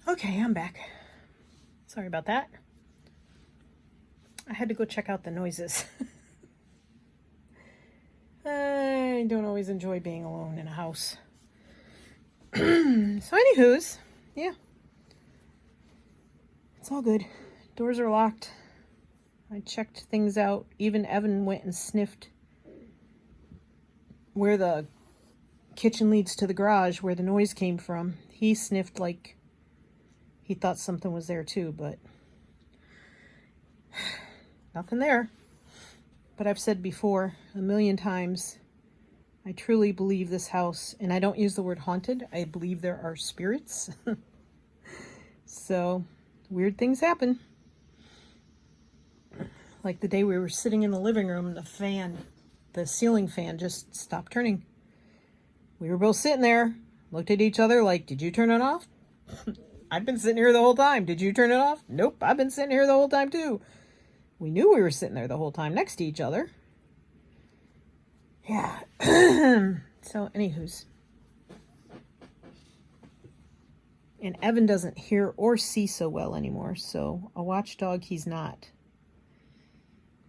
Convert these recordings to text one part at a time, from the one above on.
Okay, I'm back. Sorry about that. I had to go check out the noises. I don't always enjoy being alone in a house. So anywho's, yeah. It's all good. Doors are locked. I checked things out. Even Evan went and sniffed where the kitchen leads to the garage, where the noise came from. He sniffed like he thought something was there too, but nothing there. But I've said before a million times, I truly believe this house, and I don't use the word haunted, I believe there are spirits. So, weird things happen. Like the day we were sitting in the living room, the ceiling fan just stopped turning. We were both sitting there, looked at each other like, did you turn it off? I've been sitting here the whole time. Did you turn it off? Nope, I've been sitting here the whole time too. We knew we were sitting there the whole time next to each other. Yeah. So, anywho's. And Evan doesn't hear or see so well anymore, so a watchdog he's not.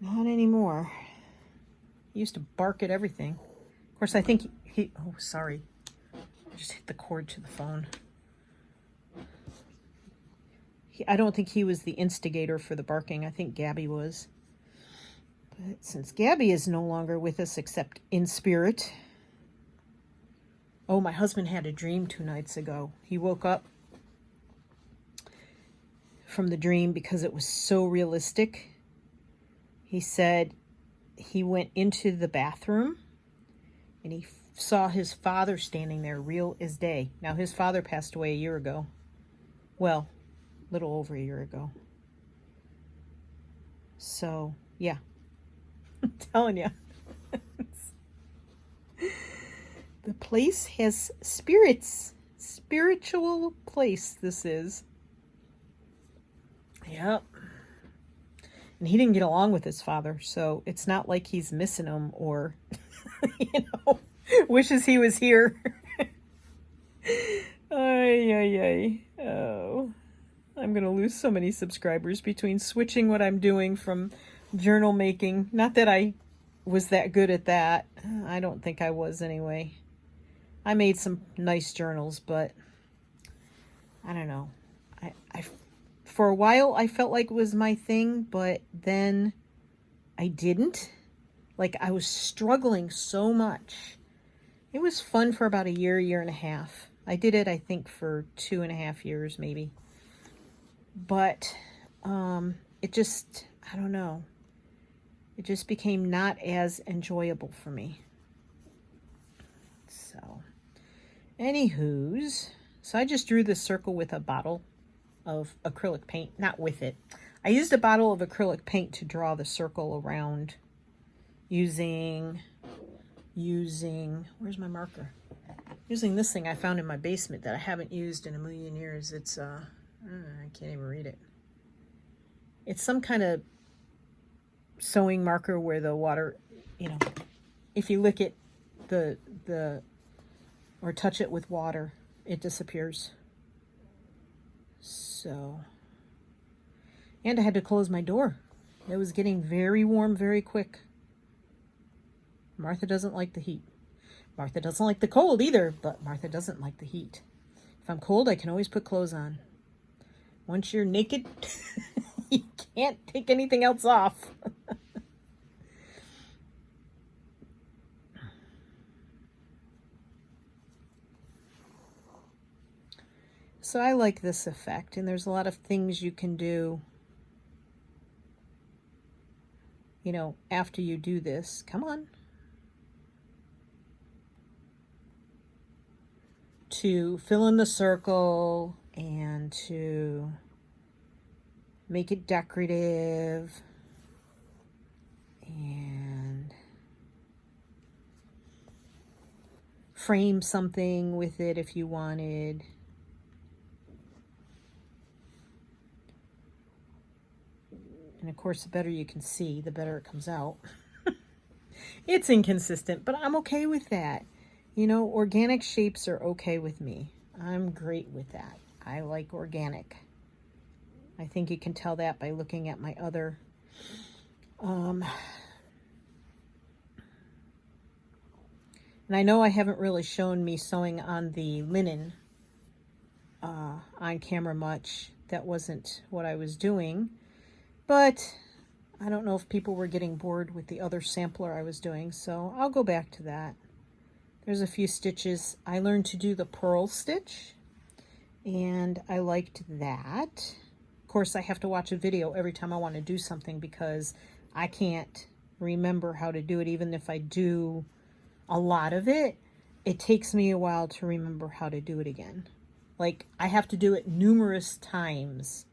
Not anymore. He used to bark at everything. Of course, I think he oh, sorry. I just hit the cord to the phone. I don't think he was the instigator for the barking. I think Gabby was. But since Gabby is no longer with us except in spirit. Oh, my husband had a dream 2 nights ago. He woke up from the dream because it was so realistic. He said he went into the bathroom and he saw his father standing there real as day. Now, his father passed away a year ago. Well, a little over a year ago. So, yeah. I'm telling you. The place has spirits. Spiritual place this is. Yep. And he didn't get along with his father, so it's not like he's missing him or, wishes he was here. Ay, ay, ay. Oh. I'm going to lose so many subscribers between switching what I'm doing from journal making. Not that I was that good at that. I don't think I was anyway. I made some nice journals, but I don't know. I for a while I felt like it was my thing, but then I didn't. Like I was struggling so much. It was fun for about a year and a half. I did it, I think, for 2.5 years maybe. But it just, I don't know. It just became not as enjoyable for me. So, anywho's, so I just drew this circle with a bottle of acrylic paint. Not with it. I used a bottle of acrylic paint to draw the circle around using, where's my marker? Using this thing I found in my basement that I haven't used in a million years. It's, I can't even read it. It's some kind of sewing marker where the water, if you lick it, or touch it with water, it disappears. So, and I had to close my door. It was getting very warm very quick. Martha doesn't like the heat. Martha doesn't like the cold either, but Martha doesn't like the heat. If I'm cold, I can always put clothes on. Once you're naked, you can't take anything else off. So I like this effect, and there's a lot of things you can do, after you do this. Come on. To fill in the circle and to make it decorative and frame something with it if you wanted. And of course, the better you can see, the better it comes out. It's inconsistent, but I'm okay with that. Organic shapes are okay with me. I'm great with that. I like organic. I think you can tell that by looking at my other and I know I haven't really shown me sewing on the linen on camera much. That wasn't what I was doing, but I don't know if people were getting bored with the other sampler I was doing, so I'll go back to that. There's a few stitches. I learned to do the purl stitch, and I liked that. Of course, I have to watch a video every time I want to do something because I can't remember how to do it. Even if I do a lot of it, it takes me a while to remember how to do it again. Like, I have to do it numerous times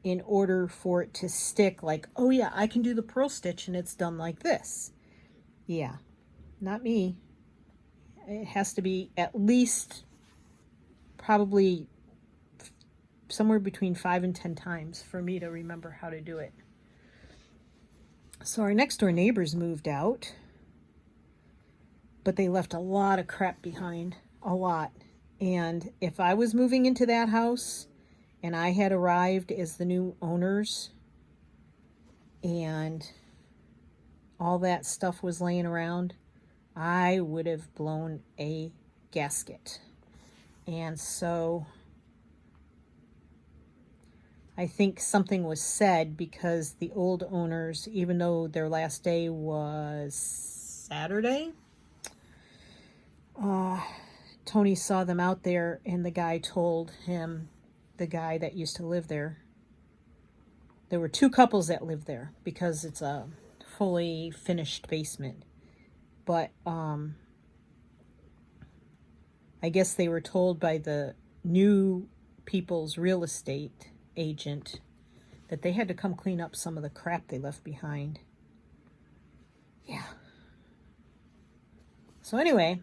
in order for it to stick. Like, oh yeah, I can do the purl stitch and it's done like this. Yeah, not me. It has to be at least probably somewhere between 5 and 10 times for me to remember how to do it. So our next door neighbors moved out, but they left a lot of crap behind, a lot. And if I was moving into that house and I had arrived as the new owners and all that stuff was laying around, I would have blown a gasket. And so I think something was said because the old owners, even though their last day was Saturday, Tony saw them out there, and the guy told him, the guy that used to live there, there were 2 couples that lived there because it's a fully finished basement. But I guess they were told by the new people's real estate agent that they had to come clean up some of the crap they left behind. Yeah. So anyway,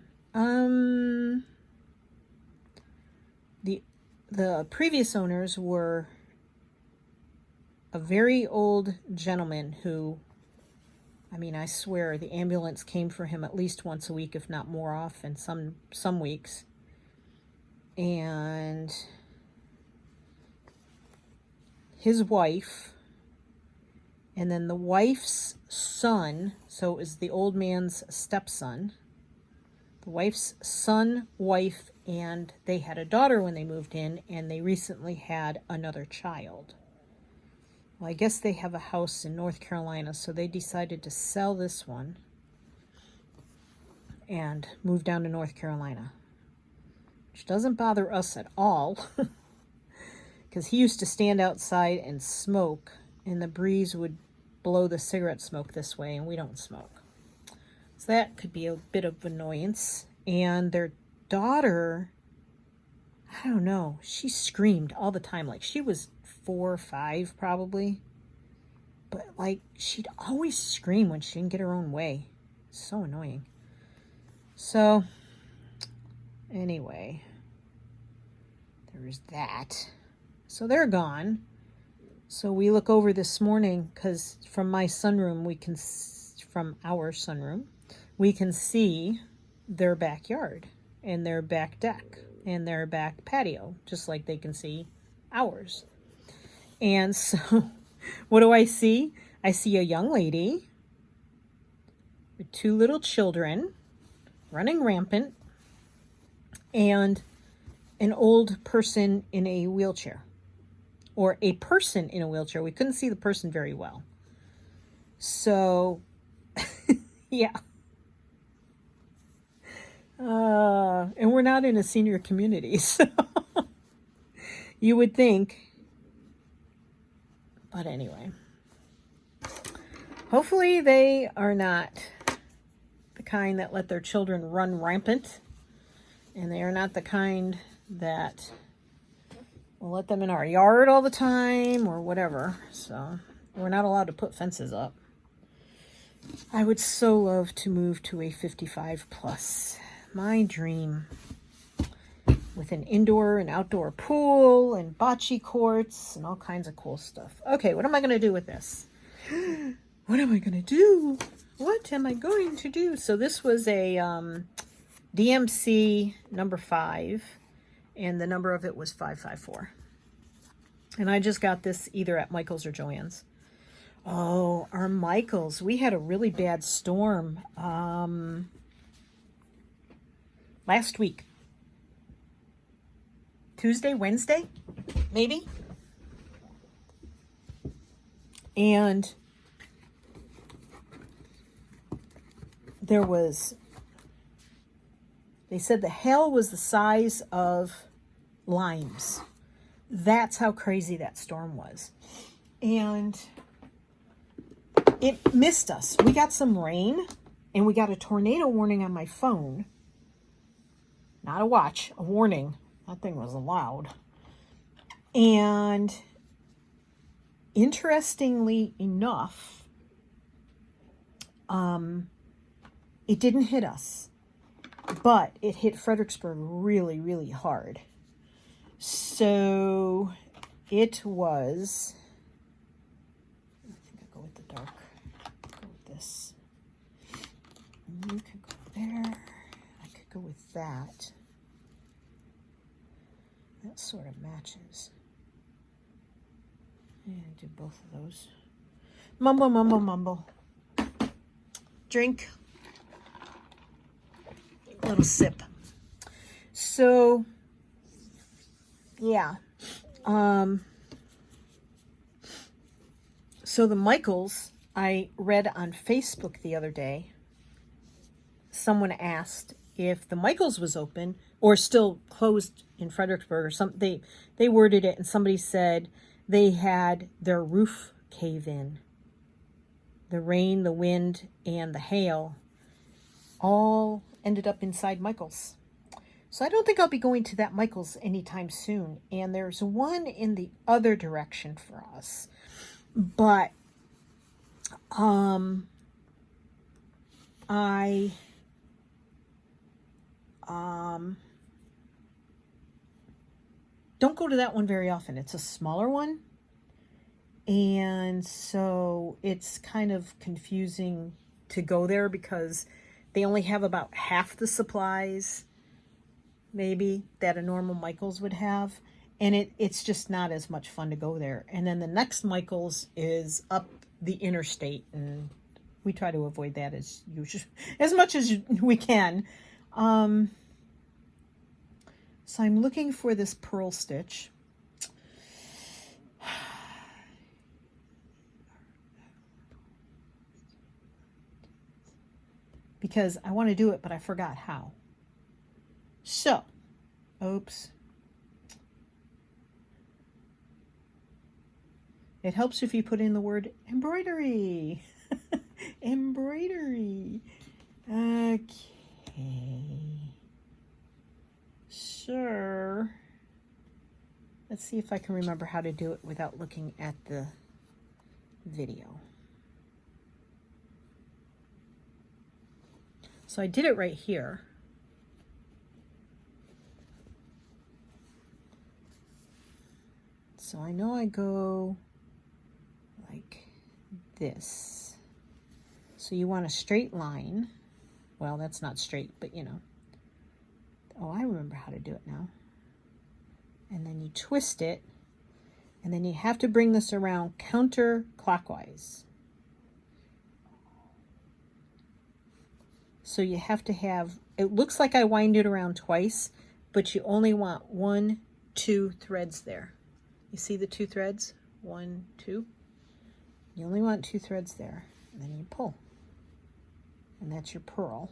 the previous owners were a very old gentleman who, I mean, I swear the ambulance came for him at least once a week, if not more often, some weeks. And his wife, and then the wife's son, so it was the old man's stepson, the wife's son, wife, and they had a daughter when they moved in, and they recently had another child. Well, I guess they have a house in North Carolina, so they decided to sell this one and move down to North Carolina, which doesn't bother us at all because he used to stand outside and smoke, and the breeze would blow the cigarette smoke this way, and we don't smoke. So that could be a bit of annoyance. And their daughter, I don't know, she screamed all the time. Like, she was 4 or 5 probably. But, like, she'd always scream when she didn't get her own way. So annoying. So, anyway, there was that. So they're gone. So we look over this morning because from my sunroom, from our sunroom, we can see their backyard and their back deck and their back patio, just like they can see ours. And so what do I see? I see a young lady with 2 little children running rampant and an old person in a wheelchair, or a person in a wheelchair. We couldn't see the person very well. So, yeah. And we're not in a senior community, so you would think. But anyway, hopefully they are not the kind that let their children run rampant, and they are not the kind that will let them in our yard all the time or whatever. So we're not allowed to put fences up. I would so love to move to a 55 plus. My dream. With an indoor and outdoor pool and bocce courts and all kinds of cool stuff. Okay, what am I going to do with this? What am I going to do? What am I going to do? So this was a DMC number 5. and the number of it was 554. And I just got this either at Michael's or Joann's. Oh, our Michael's. We had a really bad storm last week. Tuesday, Wednesday, maybe? And there was, they said the hail was the size of limes. That's how crazy that storm was. And it missed us. We got some rain, and we got a tornado warning on my phone. Not a watch, a warning. That thing was loud. And interestingly enough, it didn't hit us, but it hit Fredericksburg really, really hard. So it was, I think I'll go with the dark. Go with this. You could go there. I could go with that. That sort of matches. Yeah, do both of those. Mumble, mumble, mumble. Drink. Little sip. So, yeah. So the Michaels, I read on Facebook the other day, someone asked if the Michaels was open or still closed in Fredericksburg or something. They worded it, and somebody said they had their roof cave in. The rain, the wind, and the hail all ended up inside Michael's. So I don't think I'll be going to that Michael's anytime soon. And there's one in the other direction for us. But I don't go to that one very often. It's a smaller one. And so it's kind of confusing to go there because they only have about half the supplies, maybe, that a normal Michael's would have. And it's just not as much fun to go there. And then the next Michael's is up the interstate, and we try to avoid that as usual, as much as we can. So I'm looking for this pearl stitch. Because I want to do it, but I forgot how. So, oops. It helps if you put in the word embroidery. Embroidery. Okay. Sure. Let's see if I can remember how to do it without looking at the video. So I did it right here. So I know I go like this. So you want a straight line. Well, that's not straight, but you know. Oh, I remember how to do it now. And then you twist it, and then you have to bring this around counterclockwise. So you have to have, it looks like I wind it around twice, but you only want 1, 2 threads there. You see the 2 threads? 1, 2. You only want 2 threads there. And then you pull. And that's your pearl.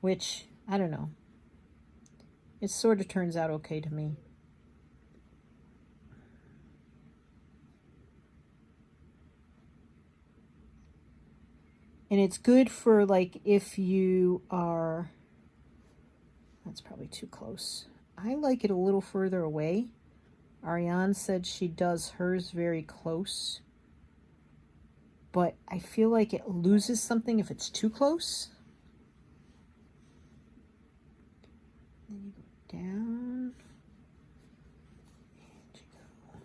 Which, I don't know. It sort of turns out okay to me. And it's good for, like, if you are, that's probably too close. I like it a little further away. Ariane said she does hers very close. But I feel like it loses something if it's too close. Then you go down. And you go.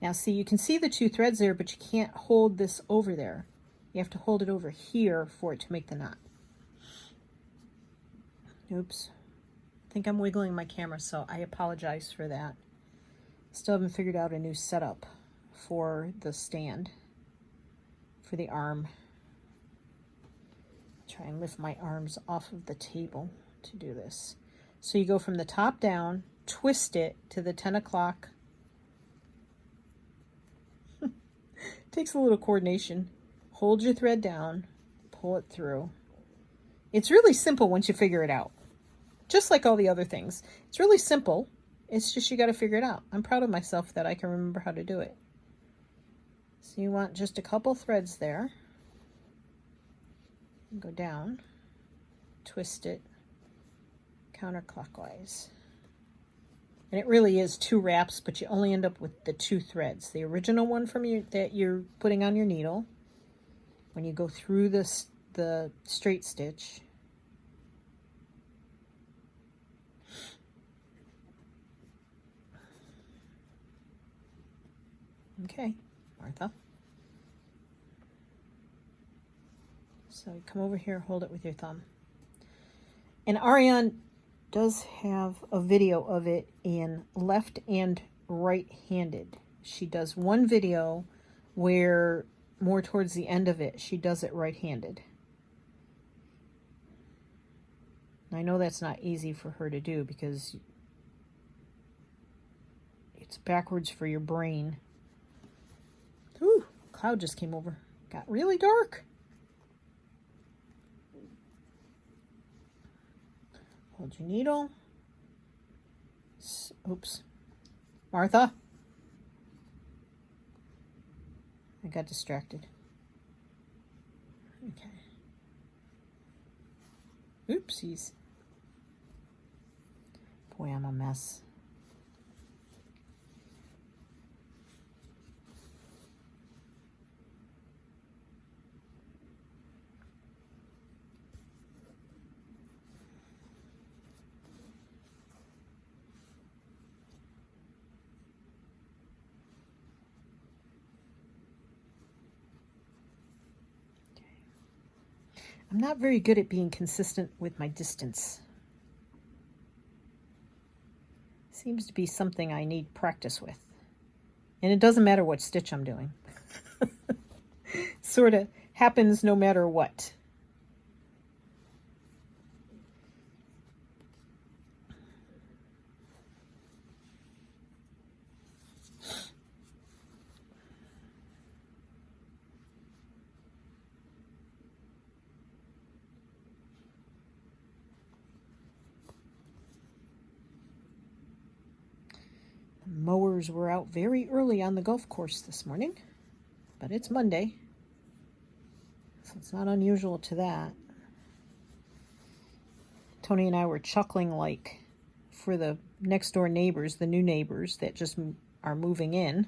Now see, you can see the 2 threads there, but you can't hold this over there. You have to hold it over here for it to make the knot. Oops. I think I'm wiggling my camera, so I apologize for that. Still haven't figured out a new setup for the stand, for the arm. Try and lift my arms off of the table to do this. So you go from the top down, twist it to the 10 o'clock. Takes a little coordination. Hold your thread down, pull it through. It's really simple once you figure it out. Just like all the other things. It's really simple. It's just you got to figure it out. I'm proud of myself that I can remember how to do it. So you want just a couple threads there. Go down, twist it counterclockwise. And it really is 2 wraps, but you only end up with the 2 threads. The original one from that you're putting on your needle when you go through the straight stitch. Okay, Martha. So you come over here, hold it with your thumb. And Ariane does have a video of it in left and right-handed. She does one video where more towards the end of it, she does it right-handed. I know that's not easy for her to do because it's backwards for your brain. Ooh, cloud just came over. Got really dark. Hold your needle. Oops. Martha? I got distracted. Okay. Oopsies. Boy, I'm a mess. I'm not very good at being consistent with my distance. Seems to be something I need practice with. And it doesn't matter what stitch I'm doing. Sort of happens no matter what. Mowers were out very early on the golf course this morning, but it's Monday, so it's not unusual to that. Tony and I were chuckling like for the next door neighbors, the new neighbors that just are moving in.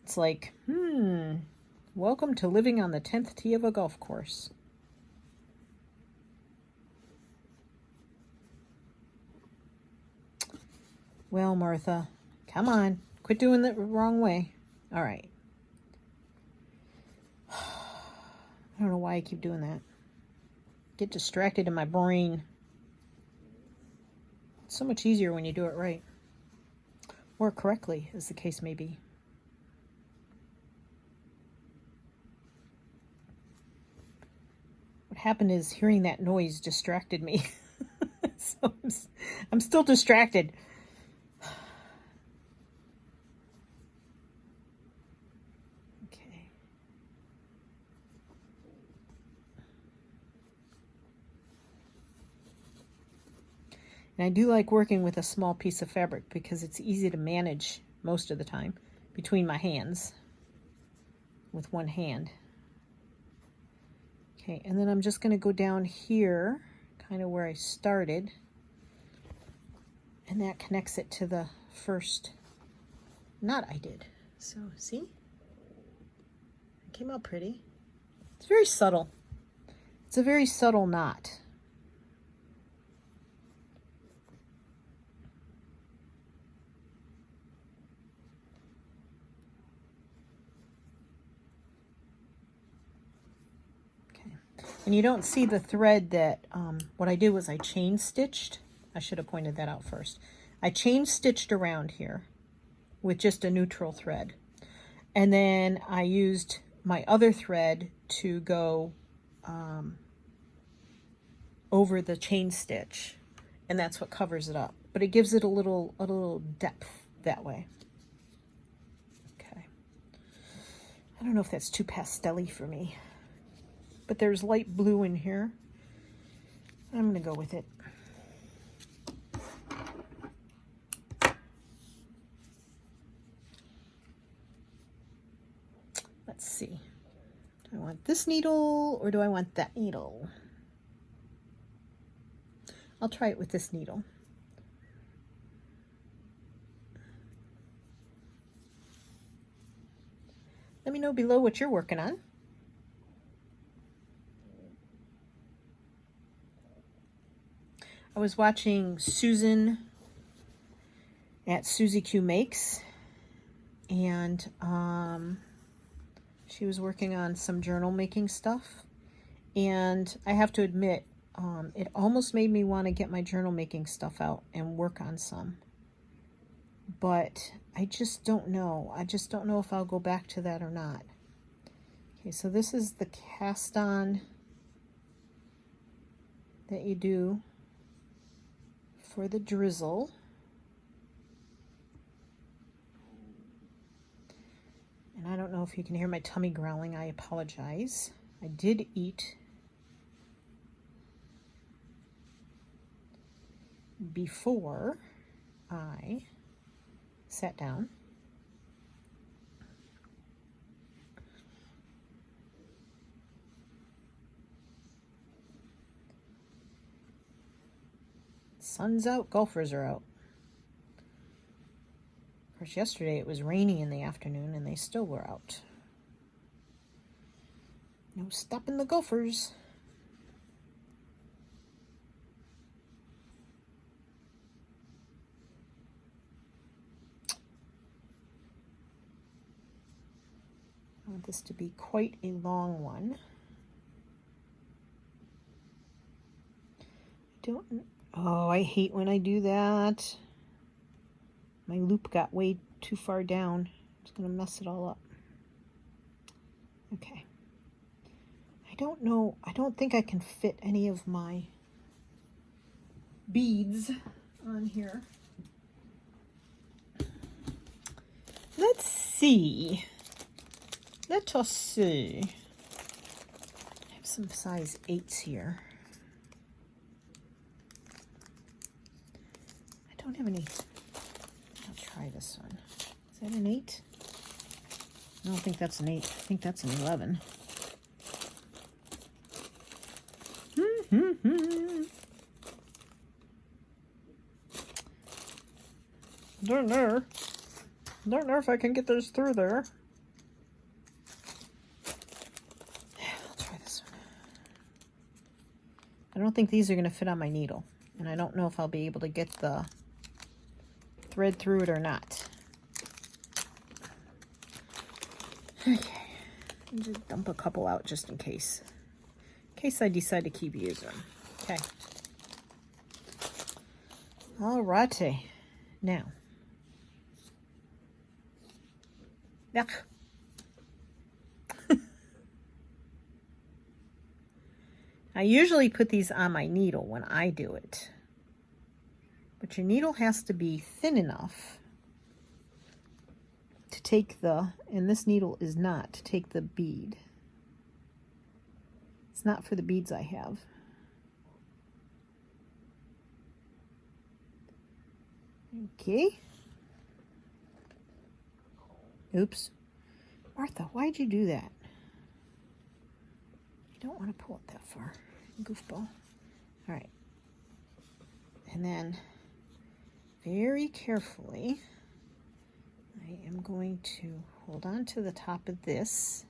It's like, welcome to living on the 10th tee of a golf course. Well, Martha, come on, quit doing it the wrong way. All right. I don't know why I keep doing that. Get distracted in my brain. It's so much easier when you do it right. Or correctly, as the case may be. What happened is hearing that noise distracted me. So I'm still distracted. And I do like working with a small piece of fabric because it's easy to manage most of the time between my hands with one hand. Okay, and then I'm just going to go down here, kind of where I started, and that connects it to the first knot I did. So, see? It came out pretty. It's very subtle. It's a very subtle knot. And you don't see the thread that, what I did was I chain stitched I should have pointed that out first. I chain stitched around here with just a neutral thread. And then I used my other thread to go over the chain stitch, and that's what covers it up. But it gives it a little depth that way. Okay. I don't know if that's too pastel-y for me, but there's light blue in here. I'm gonna go with it. Let's see. Do I want this needle or do I want that needle? I'll try it with this needle. Let me know below what you're working on. I was watching Susan at Susie Q Makes, and she was working on some journal making stuff, and I have to admit, it almost made me want to get my journal making stuff out and work on some, but I just don't know. I just don't know if I'll go back to that or not. Okay, so this is the cast on that you do for the drizzle. And I don't know if you can hear my tummy growling. I apologize. I did eat before I sat down. Sun's out, golfers are out. Of course, yesterday it was rainy in the afternoon and they still were out. No stopping the golfers. I want this to be quite a long one. Oh, I hate when I do that. My loop got way too far down. It's going to mess it all up. Okay. I don't know. I don't think I can fit any of my beads on here. Let's see. Let us see. I have some size 8s here. I don't have any. I'll try this one. Is that an 8? I don't think that's an 8. I think that's an 11. Don't know if I can get those through there. I'll try this one. I don't think these are going to fit on my needle, and I don't know if I'll be able to get the thread through it or not. Okay, I'll just dump a couple out just in case I decide to keep using them. Okay. Alrighty. Now. Yuck. I usually put these on my needle when I do it. But your needle has to be thin enough to take and this needle is not, to take the bead. It's not for the beads I have. Okay. Oops. Martha, why'd you do that? You don't want to pull it that far. Goofball. All right. And then very carefully, I am going to hold on to the top of this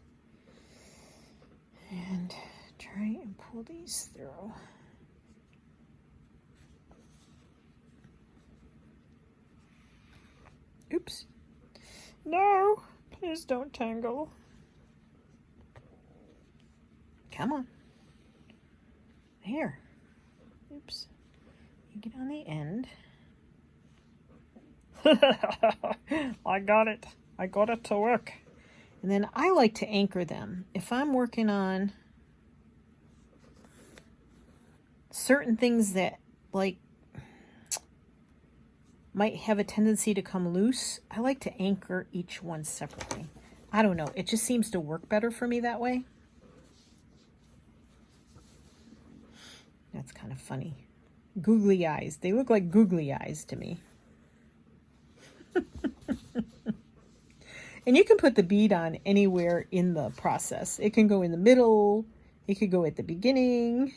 and try and pull these through. Oops. No, please don't tangle. Come on. There. Oops. You get on the end. I got it. I got it to work. And then I like to anchor them. If I'm working on certain things that like might have a tendency to come loose, I like to anchor each one separately. I don't know. It just seems to work better for me that way. That's kind of funny. Googly eyes. They look like googly eyes to me. And you can put the bead on anywhere in the process. It can go in the middle. It could go at the beginning.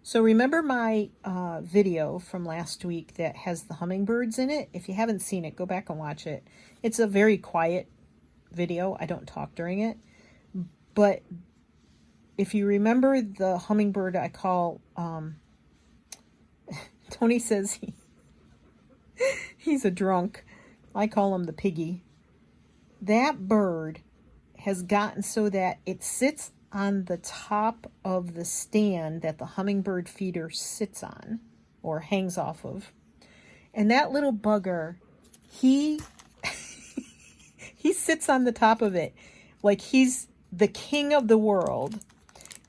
So remember my video from last week that has the hummingbirds in it? If you haven't seen it, go back and watch it. It's a very quiet video. I don't talk during it. But if you remember the hummingbird I call, Tony says he's a drunk. I call him the piggy. That bird has gotten so that it sits on the top of the stand that the hummingbird feeder sits on or hangs off of. And that little bugger, he sits on the top of it like he's the king of the world.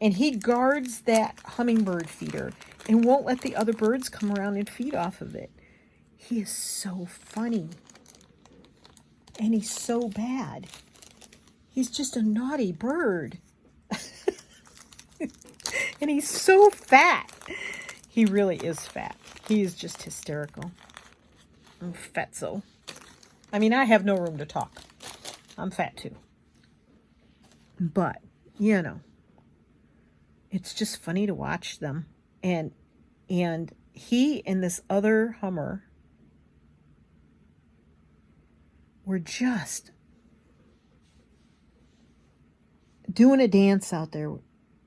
And he guards that hummingbird feeder and won't let the other birds come around and feed off of it. He is so funny. And he's so bad. He's just a naughty bird. And he's so fat. He really is fat. He is just hysterical. I'm fatso. I mean, I have no room to talk. I'm fat too. But, you know, it's just funny to watch them. And he and this other hummer were just doing a dance out there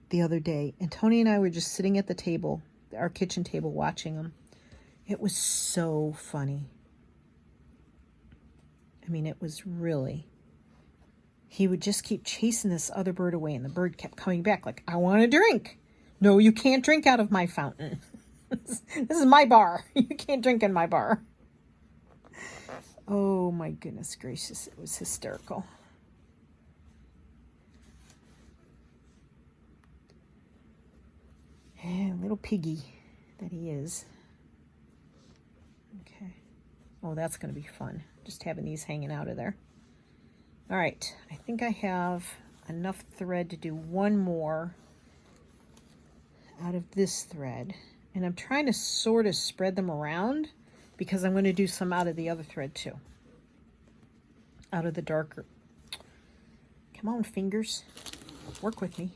the other day, and Tony and I were just sitting at the table, our kitchen table, watching them. It was so funny. I mean, it was really, he would just keep chasing this other bird away, and the bird kept coming back like, I want a drink. No, you can't drink out of my fountain. This is my bar. You can't drink in my bar. Oh my goodness gracious, it was hysterical. Little piggy that he is. Okay. Oh, that's going to be fun. Just having these hanging out of there. All right. I think I have enough thread to do one more out of this thread. And I'm trying to sort of spread them around because I'm going to do some out of the other thread too. Out of the darker. Come on, fingers. Work with me.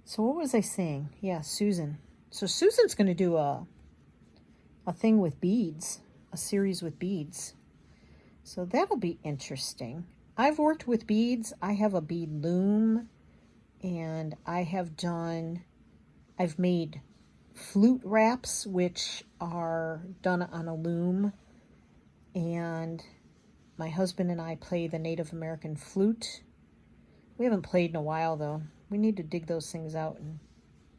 So what was I saying? Yeah, Susan. So Susan's going to do a thing with beads, a series with beads. So that'll be interesting. I've worked with beads. I have a bead loom, and I've made flute wraps, which are done on a loom, and my husband and I play the Native American flute. We haven't played in a while, though. We need to dig those things out and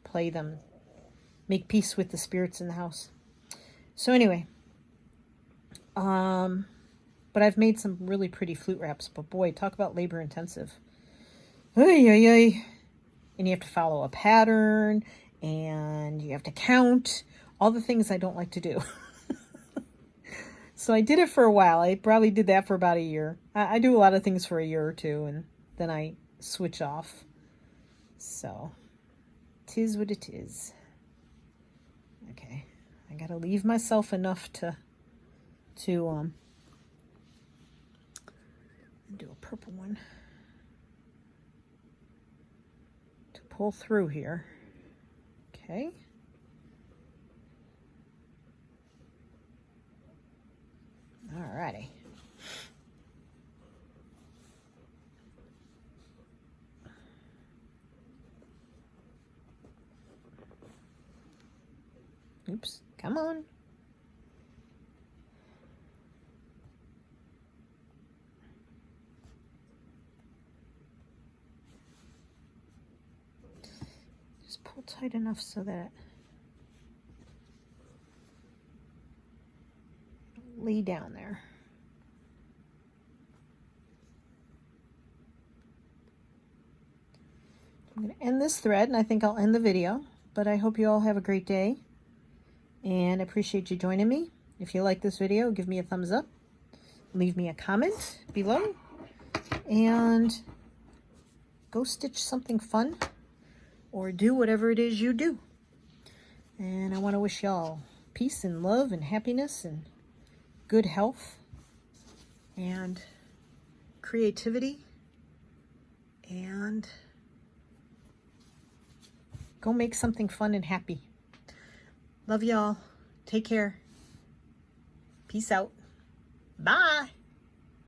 play them. Make peace with the spirits in the house. So anyway, but I've made some really pretty flute wraps. But boy, talk about labor intensive. Ay, ay, ay. And you have to follow a pattern, and you have to count. All the things I don't like to do. So I did it for a while. I probably did that for about a year. I do a lot of things for a year or two, and then I switch off. So, 'tis what it is. Okay, I gotta leave myself enough to do a purple one to pull through here. Okay. Alrighty. Oops, come on. Just pull tight enough so that it'll lay down there. I'm going to end this thread, and I think I'll end the video, but I hope you all have a great day, and I appreciate you joining me. If you like this video, give me a thumbs up, leave me a comment below, and go stitch something fun, or do whatever it is you do. And I want to wish y'all peace and love and happiness and good health and creativity, and go make something fun and happy. Love y'all. Take care. Peace out. Bye.